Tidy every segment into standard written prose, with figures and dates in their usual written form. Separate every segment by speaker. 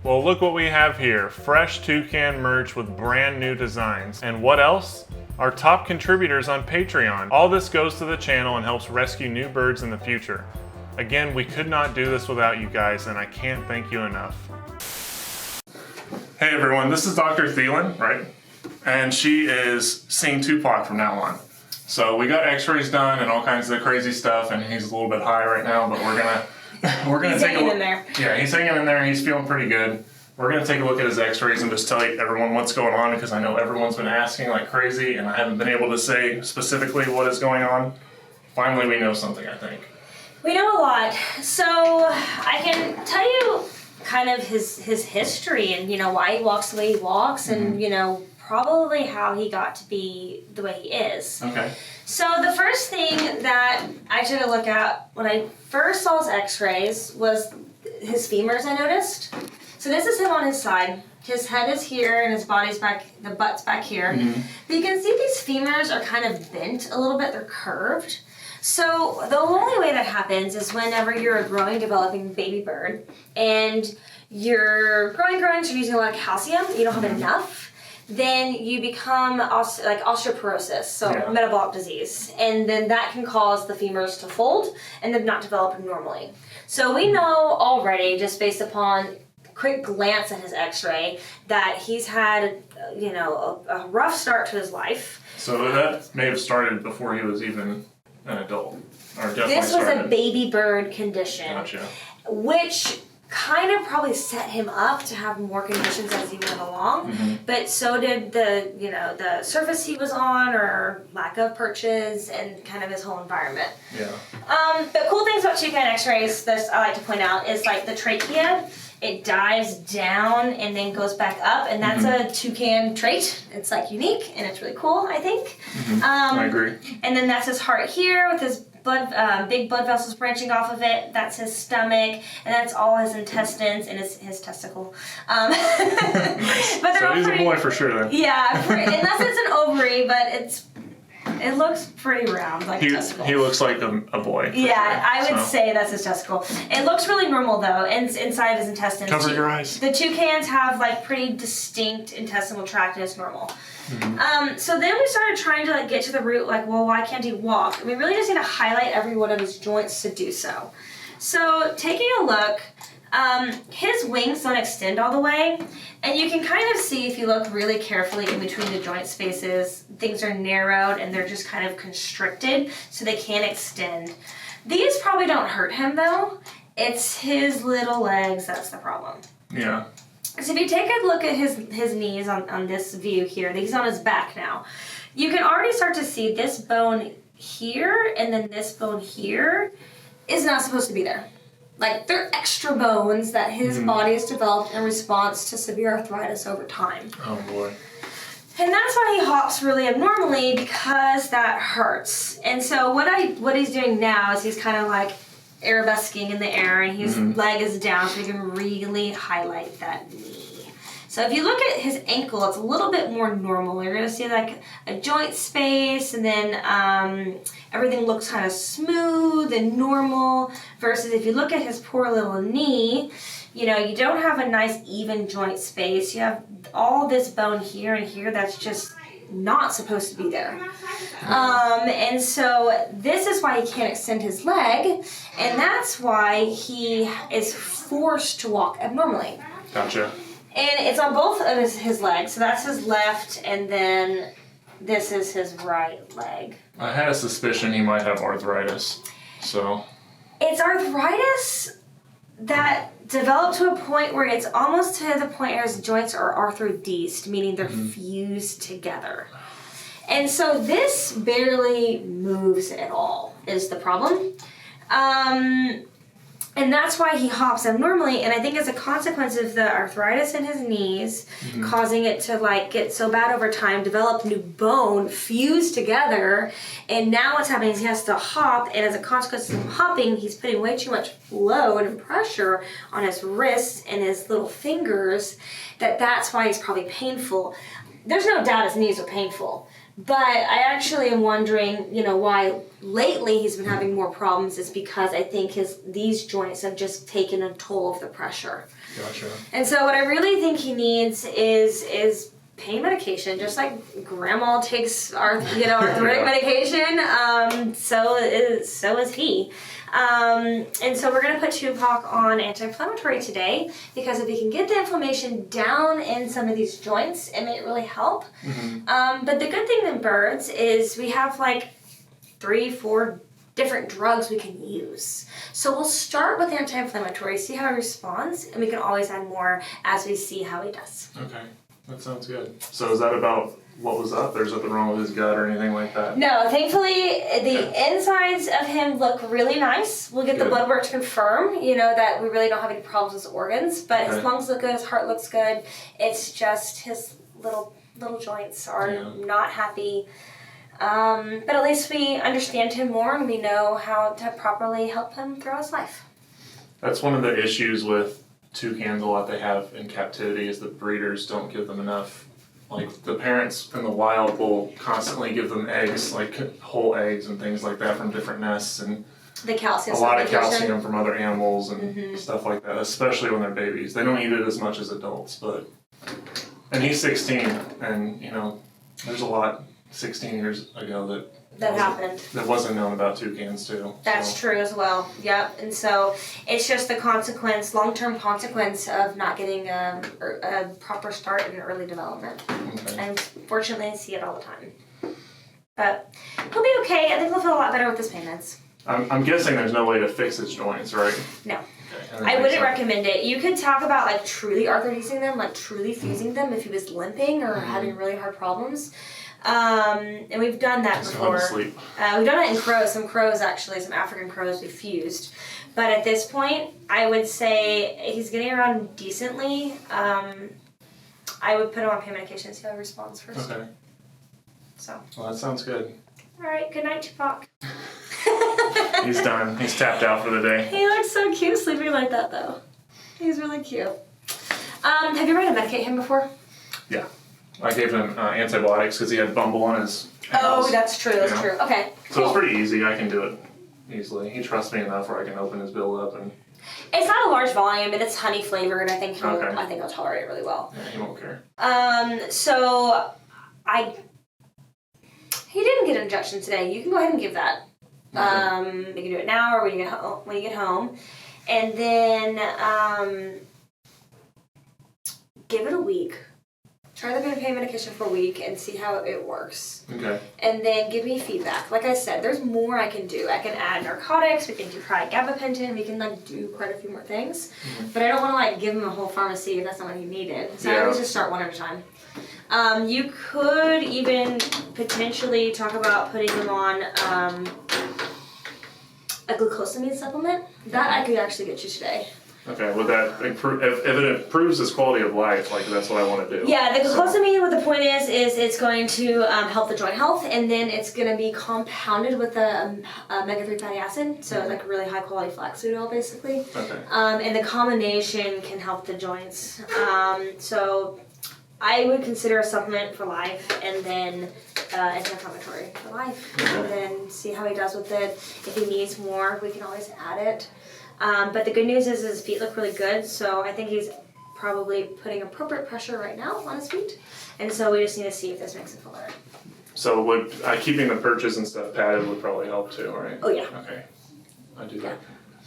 Speaker 1: Well, look what we have here. Fresh Toucan merch with brand new designs. And what else? Our top contributors on Patreon. All this goes to the channel and helps rescue new birds in the future. Again, we could not do this without you guys, and I can't thank you enough. Hey everyone, this is Dr. Thielen, right? And she is seeing Tupac from now on. So we got x-rays done and all kinds of crazy stuff, and he's a little bit high right now, but we're gonna
Speaker 2: He's
Speaker 1: take a
Speaker 2: hanging
Speaker 1: look.
Speaker 2: in there.
Speaker 1: Yeah, he's hanging in there, he's feeling pretty good. We're gonna take a look at his x-rays and just tell everyone what's going on, because I know everyone's been asking like crazy and I haven't been able to say specifically what is going on. Finally we know something, I think.
Speaker 2: We know a lot. So I can tell you kind of his history and, why he walks the way he walks and, probably how he got to be the way he is.
Speaker 1: Okay.
Speaker 2: So the first thing that I took a look at when I first saw his x-rays was his femurs, I noticed. So this is him on his side. His head is here and his body's back, the butt's back here. Mm-hmm. But you can see these femurs are kind of bent a little bit, they're curved. So the only way that happens is whenever you're a growing, developing baby bird and you're growing, so you're using a lot of calcium, you don't have enough, then you become like osteoporosis, so metabolic disease. And then that can cause the femurs to fold and then not develop normally. So we know already, just based upon a quick glance at his x-ray, that he's had, a rough start to his life.
Speaker 1: So that may have started before he was even an adult. Or definitely
Speaker 2: this was
Speaker 1: started.
Speaker 2: a baby bird condition,
Speaker 1: Gotcha.
Speaker 2: which kind of probably set him up to have more conditions as he went along. Mm-hmm. But so did the surface he was on, or lack of perches, and kind of his whole environment.
Speaker 1: Yeah.
Speaker 2: The cool things about Toucan x-rays that I like to point out is like the trachea. It dives down and then goes back up, and that's a toucan trait. It's like unique, and it's really cool, I think.
Speaker 1: Mm-hmm. I agree. And
Speaker 2: then that's his heart here with his blood, big blood vessels branching off of it. That's his stomach, and that's all his intestines and his testicle. But
Speaker 1: so he's a boy for sure then.
Speaker 2: Yeah, unless it's an ovary, but it looks pretty round, like a testicle.
Speaker 1: He looks like a boy.
Speaker 2: Yeah,
Speaker 1: sure,
Speaker 2: I would say that's his testicle. It looks really normal though, inside his intestines.
Speaker 1: Cover your eyes.
Speaker 2: The toucans have like pretty distinct intestinal tract, and it's normal. Mm-hmm. So then we started trying to get to the root, well, why can't he walk? And we really just need to highlight every one of his joints to do so. So taking a look, his wings don't extend all the way, and you can kind of see if you look really carefully in between the joint spaces, things are narrowed and they're just kind of constricted so they can't extend. These probably don't hurt him though. It's his little legs that's the problem.
Speaker 1: Yeah.
Speaker 2: So if you take a look at his knees on this view here, he's on his back now, you can already start to see this bone here and then this bone here is not supposed to be there. Like, they're extra bones that his body has developed in response to severe arthritis over time.
Speaker 1: Oh boy.
Speaker 2: And that's why he hops really abnormally, because that hurts. And so what he's doing now is he's kind of like arabesquing in the air, and his leg is down so he can really highlight that knee. So if you look at his ankle, it's a little bit more normal. You're going to see like a joint space, and then everything looks kind of smooth and normal, versus if you look at his poor little knee, you don't have a nice even joint space. You have all this bone here and here that's just not supposed to be there. And so this is why he can't extend his leg, and that's why he is forced to walk abnormally.
Speaker 1: Gotcha.
Speaker 2: And it's on both of his legs. So that's his left, and then this is his right leg.
Speaker 1: I had a suspicion he might have arthritis, so.
Speaker 2: It's arthritis that developed to a point where it's almost to the point where his joints are arthrodesed, meaning they're fused together. And so this barely moves at all, is the problem. And that's why he hops abnormally, and I think as a consequence of the arthritis in his knees, causing it to get so bad over time, develop new bone, fuse together, and now what's happening is he has to hop, and as a consequence of hopping, he's putting way too much load and pressure on his wrists and his little fingers, that's why he's probably painful. There's no doubt his knees are painful, But I actually am wondering, why lately he's been having more problems is because I think these joints have just taken a toll of the pressure.
Speaker 1: Gotcha. And
Speaker 2: so what I really think he needs is pain medication, just like grandma takes arthritic medication. So is he. And so we're going to put Tupac on anti-inflammatory today because if we can get the inflammation down in some of these joints, it may really help. Mm-hmm. But the good thing in birds is we have like 3-4 different drugs we can use. So we'll start with anti-inflammatory, see how he responds, and we can always add more as we see how he does.
Speaker 1: Okay, that sounds good. So is that about what was up? There's nothing wrong with his gut or anything like that?
Speaker 2: No, thankfully the insides of him look really nice. We'll get the blood work to confirm, that we really don't have any problems with his organs. But his lungs look good, his heart looks good. It's just his little joints are not happy. But at least we understand him more and we know how to properly help him through his life.
Speaker 1: That's one of the issues with toucans a lot they have in captivity is that breeders don't give them enough. Like the parents in the wild will constantly give them eggs, like whole eggs and things like that from different nests and
Speaker 2: the calcium.
Speaker 1: A lot of calcium from other animals and stuff like that, especially when they're babies. They don't eat it as much as adults, and he's 16 and there's a lot 16 years ago that
Speaker 2: happened.
Speaker 1: That wasn't known about toucans too.
Speaker 2: That's true as well. Yep. And so it's just the long-term consequence of not getting a proper start in early development. Okay. And fortunately, I see it all the time. But he'll be okay. I think he'll feel a lot better with his payments.
Speaker 1: I'm guessing there's no way to fix his joints, right?
Speaker 2: No. Okay. I wouldn't recommend it. You could talk about like truly arthritising them, like truly fusing them if he was limping or having really hard problems. And we've done that before. We've done it in crows. Some African crows we fused. But at this point, I would say he's getting around decently. I would put him on pain medication, see how he responds first. Okay.
Speaker 1: Well, that sounds good.
Speaker 2: All right. Good night, Tupac.
Speaker 1: He's done. He's tapped out for the day.
Speaker 2: He looks so cute sleeping like that, though. He's really cute. Have you ever had to medicate him before?
Speaker 1: Yeah. I gave him antibiotics because he had bumble on his hands.
Speaker 2: Oh, that's true. That's true. Okay.
Speaker 1: So it's pretty easy. I can do it easily. He trusts me enough where I can open his bill up and.
Speaker 2: It's not a large volume, and it's honey flavored. I think he'll tolerate it really well.
Speaker 1: Yeah, he won't care.
Speaker 2: He didn't get an injection today. You can go ahead and give that. Okay. You can do it now or when you get home, and then give it a week. Try the pain medication for a week and see how it works. Okay. And then give me feedback. Like I said, there's more I can do. I can add narcotics. We can do gabapentin. We can do quite a few more things. Mm-hmm. But I don't want to give him a whole pharmacy if that's not what he needed. So I always just start one at a time. You could even potentially talk about putting him on a glucosamine supplement. That I could actually get you today.
Speaker 1: Okay, would that improve, if it improves his quality of life, that's what I want to do.
Speaker 2: Yeah, the glucosamine, what the point is it's going to help the joint health, and then it's going to be compounded with the omega-3 fatty acid, so it's really high quality flaxseed oil, basically. Okay. And the combination can help the joints. So I would consider a supplement for life, and then anti-inflammatory for life, and then see how he does with it. If he needs more, we can always add it. But the good news is his feet look really good, so I think he's probably putting appropriate pressure right now on his feet, and so we just need to see if this makes him feel better.
Speaker 1: So would keeping the perches and stuff padded would probably help too, right?
Speaker 2: Oh yeah.
Speaker 1: Okay, I do that.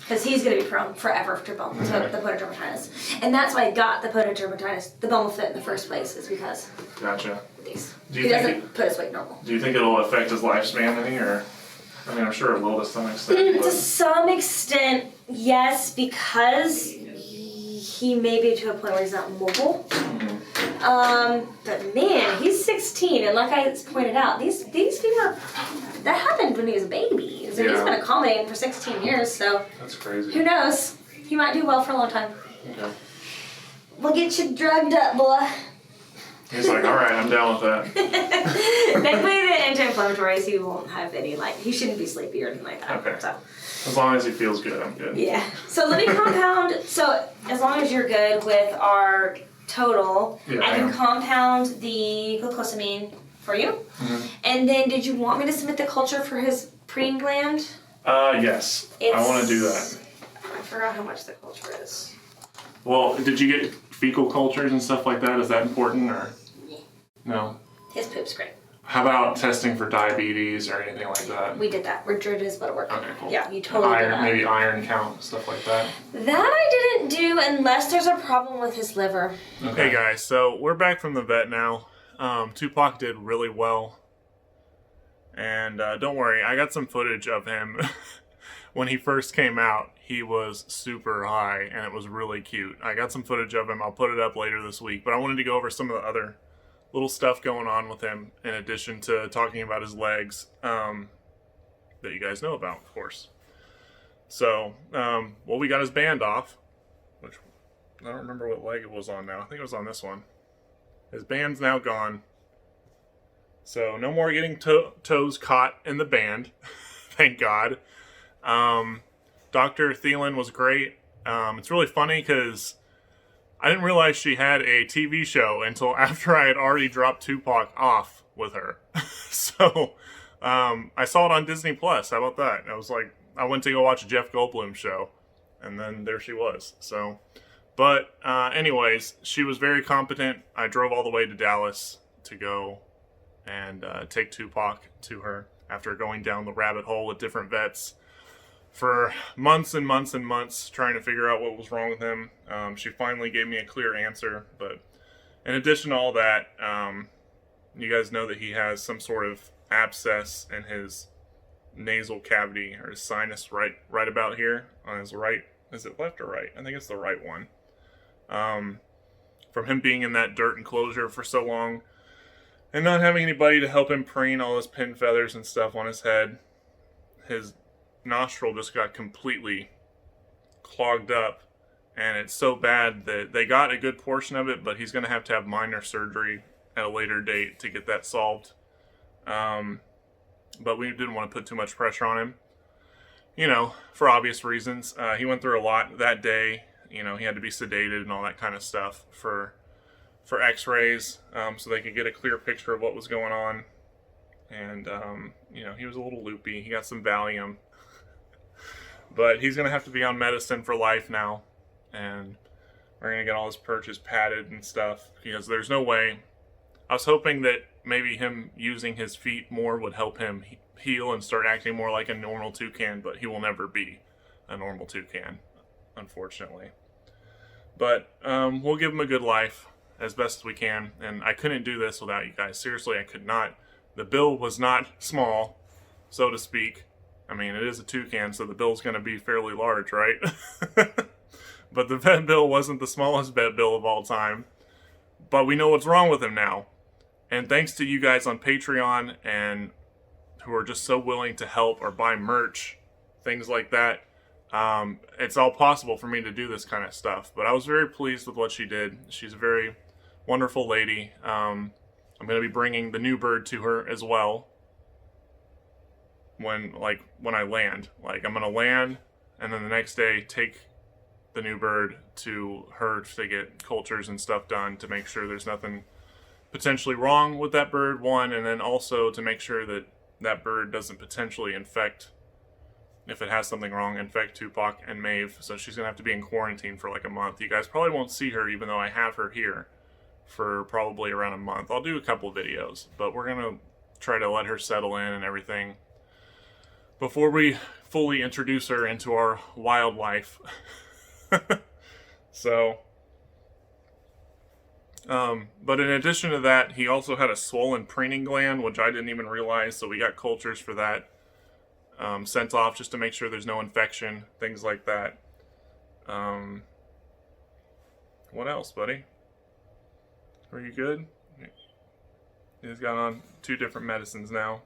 Speaker 2: Because he's going to be prone forever to the pododermatitis. And that's why I got the pododermatitis, the bone fit in the first place, is because
Speaker 1: Gotcha.
Speaker 2: He doesn't put his weight normal.
Speaker 1: Do you think it'll affect his lifespan any, or? I mean, I'm sure it will to some extent.
Speaker 2: To some extent, yes, because he may be to a point where he's not mobile. Mm-hmm. But man, he's 16, and like I pointed out, these femur, that happened when he was a baby. So he's been accommodating for 16 years, so.
Speaker 1: That's crazy.
Speaker 2: Who knows? He might do well for a long time.
Speaker 1: Okay.
Speaker 2: We'll get you drugged up, boy.
Speaker 1: He's like, all right, I'm down with that.
Speaker 2: Thankfully, the anti-inflammatories, he won't have any, he shouldn't be sleepy or anything like that. Okay. So.
Speaker 1: As long as he feels good, I'm good.
Speaker 2: Yeah. So let me compound, as long as you're good with our total, I can compound the glucosamine for you. And then did you want me to submit the culture for his preen gland?
Speaker 1: Yes. I want to do that.
Speaker 2: I forgot how much the culture is.
Speaker 1: Well, did you get fecal cultures and stuff like that? Is that important or no?
Speaker 2: His poop's great.
Speaker 1: How about testing for diabetes or anything like that?
Speaker 2: We did that. Richard is but working.
Speaker 1: Okay, cool.
Speaker 2: Yeah, you totally did that.
Speaker 1: Maybe iron count, stuff like that.
Speaker 2: That I didn't do unless there's a problem with his liver.
Speaker 1: Okay, guys, so we're back from the vet now. Tupac did really well. And don't worry, I got some footage of him when he first came out. He was super high, and it was really cute. I got some footage of him. I'll put it up later this week. But I wanted to go over some of the other little stuff going on with him, in addition to talking about his legs, that you guys know about, of course. So, well, we got his band off, which I don't remember what leg it was on now. I think it was on this one. His band's now gone. So, no more getting toes caught in the band. Thank God. Dr. Thielen was great. It's really funny because I didn't realize she had a TV show until after I had already dropped Tupac off with her. So, I saw it on Disney Plus. How about that? I was like, I went to go watch a Jeff Goldblum show, and then there she was. So, but anyways, she was very competent. I drove all the way to Dallas to go and take Tupac to her after going down the rabbit hole with different vets for months and months and months trying to figure out what was wrong with him. She finally gave me a clear answer, but in addition to all that, you guys know that he has some sort of abscess in his nasal cavity, or his sinus right about here on his right. Is it left or right? I think it's the right one. From him being in that dirt enclosure for so long and not having anybody to help him preen all his pin feathers and stuff on his head, his nostril just got completely clogged up, and it's so bad that they got a good portion of it, but he's going to have minor surgery at a later date to get that solved. But we didn't want to put too much pressure on him, you know, for obvious reasons. He went through a lot that day. You know, he had to be sedated and all that kind of stuff for x-rays, so they could get a clear picture of what was going on. And, you know, he was a little loopy. He got some Valium. But he's going to have to be on medicine for life now. And we're going to get all his perches padded and stuff, because there's no way. I was hoping that maybe him using his feet more would help him heal and start acting more like a normal toucan, but he will never be a normal toucan, unfortunately. But we'll give him a good life as best as we can. And I couldn't do this without you guys. Seriously, I could not. The bill was not small, so to speak. I mean, it is a toucan, so the bill's going to be fairly large, right? But the vet bill wasn't the smallest vet bill of all time. But we know what's wrong with him now. And thanks to you guys on Patreon, and who are just so willing to help or buy merch, things like that, it's all possible for me to do this kind of stuff. But I was very pleased with what she did. She's a very wonderful lady. I'm going to be bringing the new bird to her as well. When I land. Like, I'm going to land, and then the next day take the new bird to her to get cultures and stuff done to make sure there's nothing potentially wrong with that bird, one, and then also to make sure that that bird doesn't potentially infect, if it has something wrong, infect Tupac and Maeve. So she's going to have to be in quarantine for like a month. You guys probably won't see her, even though I have her here, for probably around a month. I'll do a couple videos, but we're going to try to let her settle in and everything before we fully introduce her into our wildlife. So, but in addition to that, he also had a swollen preening gland, which I didn't even realize, so we got cultures for that sent off just to make sure there's no infection, things like that. What else, buddy? Are you good? He's got on 2 different medicines now.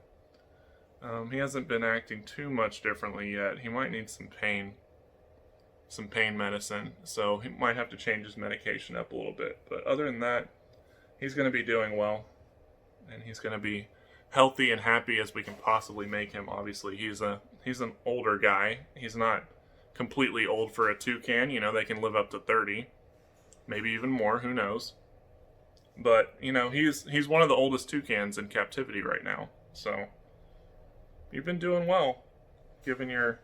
Speaker 1: He hasn't been acting too much differently yet. He might need some pain medicine, so he might have to change his medication up a little bit. But other than that, he's going to be doing well, and he's going to be healthy and happy as we can possibly make him. Obviously, he's an older guy. He's not completely old for a toucan. You know, they can live up to 30, maybe even more. Who knows? But, you know, he's one of the oldest toucans in captivity right now. So, you've been doing well, given your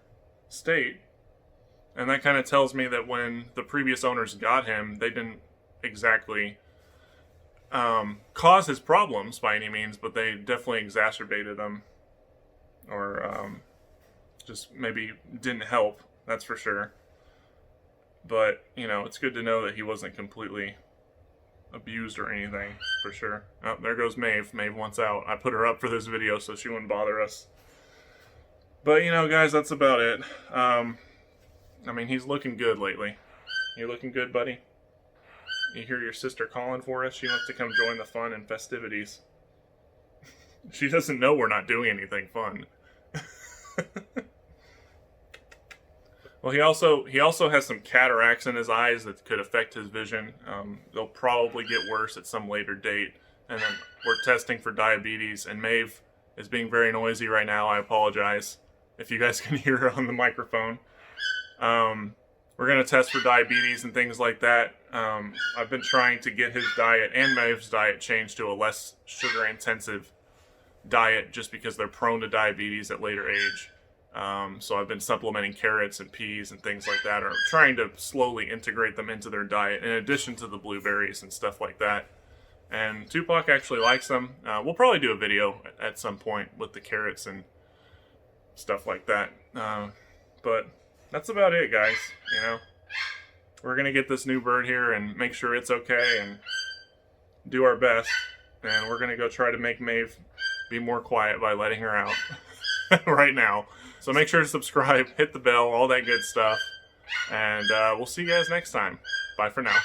Speaker 1: state. And that kind of tells me that when the previous owners got him, they didn't exactly cause his problems by any means, but they definitely exacerbated them. Or just maybe didn't help, that's for sure. But, you know, it's good to know that he wasn't completely abused or anything, for sure. Oh, there goes Maeve. Maeve wants out. I put her up for this video so she wouldn't bother us. But, you know, guys, that's about it. I mean, he's looking good lately. You looking good, buddy? You hear your sister calling for us? She wants to come join the fun and festivities. She doesn't know we're not doing anything fun. Well, he also has some cataracts in his eyes that could affect his vision. They'll probably get worse at some later date. And then we're testing for diabetes, and Maeve is being very noisy right now. I apologize if you guys can hear her on the microphone. We're going to test for diabetes and things like that. I've been trying to get his diet and Maeve's diet changed to a less sugar-intensive diet just because they're prone to diabetes at later age. So I've been supplementing carrots and peas and things like that, or trying to slowly integrate them into their diet in addition to the blueberries and stuff like that. And Tupac actually likes them. We'll probably do a video at some point with the carrots and stuff like that. But that's about it, guys. You know, we're gonna get this new bird here and make sure it's okay and do our best. And we're gonna go try to make Maeve be more quiet by letting her out right now. So make sure to subscribe, hit the bell, all that good stuff. And we'll see you guys next time. Bye for now.